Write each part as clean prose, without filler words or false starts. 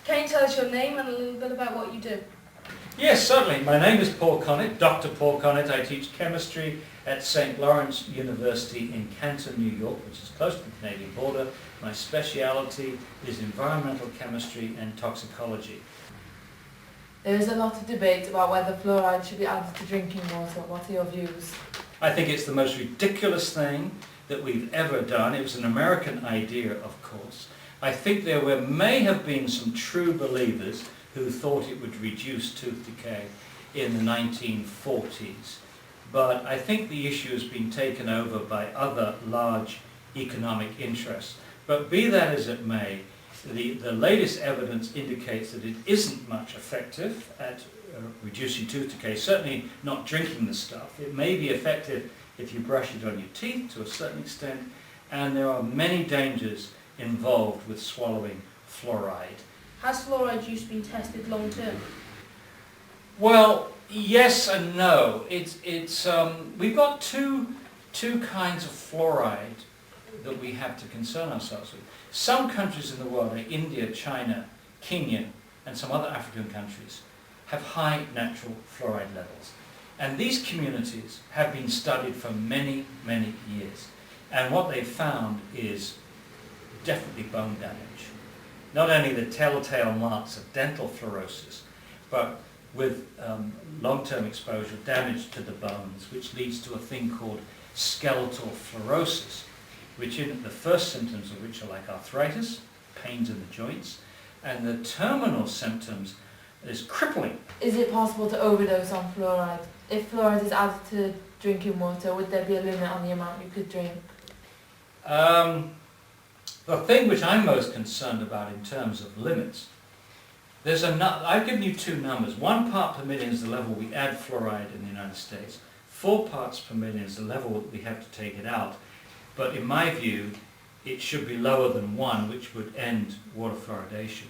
Can you tell us your name and a little bit about what you do? Yes, certainly. My name is Paul Connett, Dr. Paul Connett. I teach chemistry at St. Lawrence University in Canton, New York, which is close to the Canadian border. My speciality is environmental chemistry and toxicology. There is a lot of debate about whether fluoride should be added to drinking water. What are your views? I think it's the most ridiculous thing that we've ever done. It was an American idea, of course. I think there may have been some true believers who thought it would reduce tooth decay in the 1940s. But I think the issue has been taken over by other large economic interests. But be that as it may, the latest evidence indicates that it isn't much effective at reducing tooth decay, certainly not drinking the stuff. It may be effective if you brush it on your teeth to a certain extent, and there are many dangers involved with swallowing fluoride. Has fluoride use been tested long term? Well, yes and no. We've got two kinds of fluoride that we have to concern ourselves with. Some countries in the world, like India, China, Kenya, and some other African countries, have high natural fluoride levels. And these communities have been studied for many, many years. And what they found is definitely bone damage. Not only the telltale marks of dental fluorosis, but with long-term exposure, damage to the bones, which leads to a thing called skeletal fluorosis, which the first symptoms of which are like arthritis, pains in the joints, and the terminal symptoms is crippling. Is it possible to overdose on fluoride? If fluoride is added to drinking water, would there be a limit on the amount you could drink? The thing which I'm most concerned about in terms of limits, I've given you two numbers. 1 part per million is the level we add fluoride in the United States. 4 parts per million is the level that we have to take it out. But in my view, it should be lower than 1, which would end water fluoridation.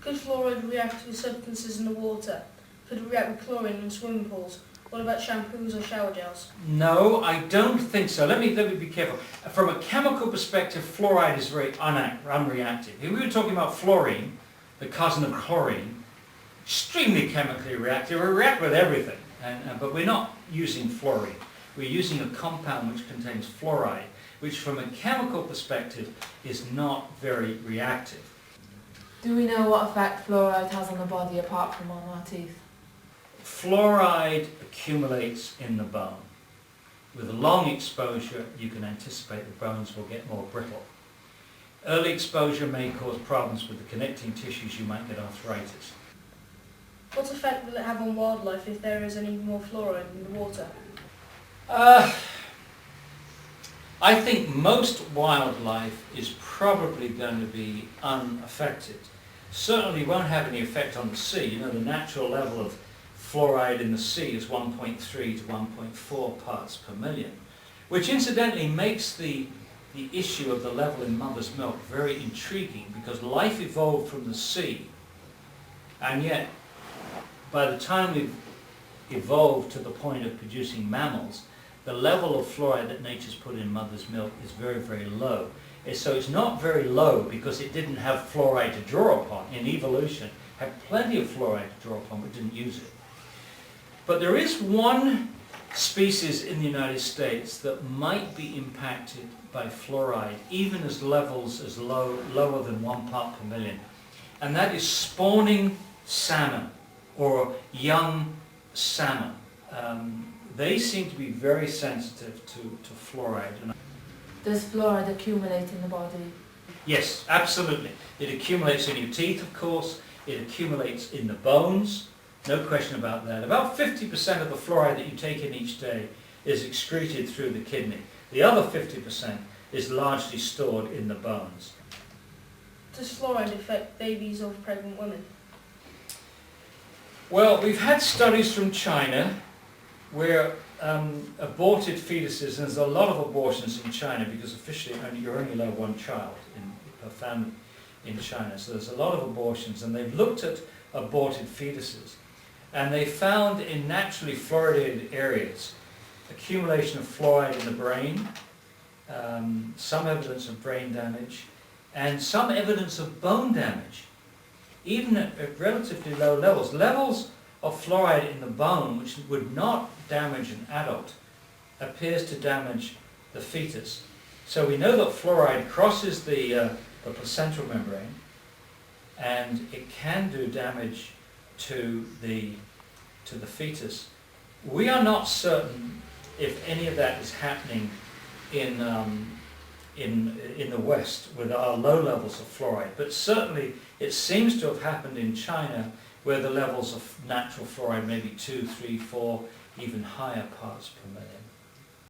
Could fluoride react with substances in the water? Could it react with chlorine in swimming pools? What about shampoos or shower gels? No, I don't think so. Let me be careful. From a chemical perspective, fluoride is very unreactive. If we were talking about fluorine, the cousin of chlorine, extremely chemically reactive. We react with everything, but we're not using fluorine. We're using a compound which contains fluoride, which from a chemical perspective is not very reactive. Do we know what effect fluoride has on the body apart from on our teeth? Fluoride accumulates in the bone. With long exposure, you can anticipate the bones will get more brittle. Early exposure may cause problems with the connecting tissues. You might get arthritis. What effect will it have on wildlife if there is any more fluoride in the water? I think most wildlife is probably going to be unaffected. Certainly won't have any effect on the sea. You know, the natural level of fluoride in the sea is 1.3 to 1.4 parts per million, which incidentally makes the issue of the level in mother's milk very intriguing, because life evolved from the sea, and yet by the time we've evolved to the point of producing mammals, the level of fluoride that nature's put in mother's milk is very, very low. So it's not very low because it didn't have fluoride to draw upon. In evolution, had plenty of fluoride to draw upon, but didn't use it. But there is one species in the United States that might be impacted by fluoride, even as levels as lower than 1 part per million, and that is spawning salmon or young salmon. They seem to be very sensitive to fluoride. Does fluoride accumulate in the body? Yes, absolutely. It accumulates in your teeth, of course. It accumulates in the bones. No question about that. About 50% of the fluoride that you take in each day is excreted through the kidney. The other 50% is largely stored in the bones. Does fluoride affect babies or pregnant women? Well, we've had studies from China where aborted fetuses, and there's a lot of abortions in China because officially you're only allowed 1 child per family in China. So there's a lot of abortions, and they've looked at aborted fetuses. And they found in naturally fluoridated areas accumulation of fluoride in the brain, some evidence of brain damage, and some evidence of bone damage. even at relatively low levels of fluoride in the bone, which would not damage an adult, appears to damage the fetus. So we know that fluoride crosses the placental membrane, and it can do damage to the fetus. We are not certain if any of that is happening in the West with our low levels of fluoride, but certainly it seems to have happened in China, where the levels of natural fluoride may be 2, 3, 4, even higher parts per million.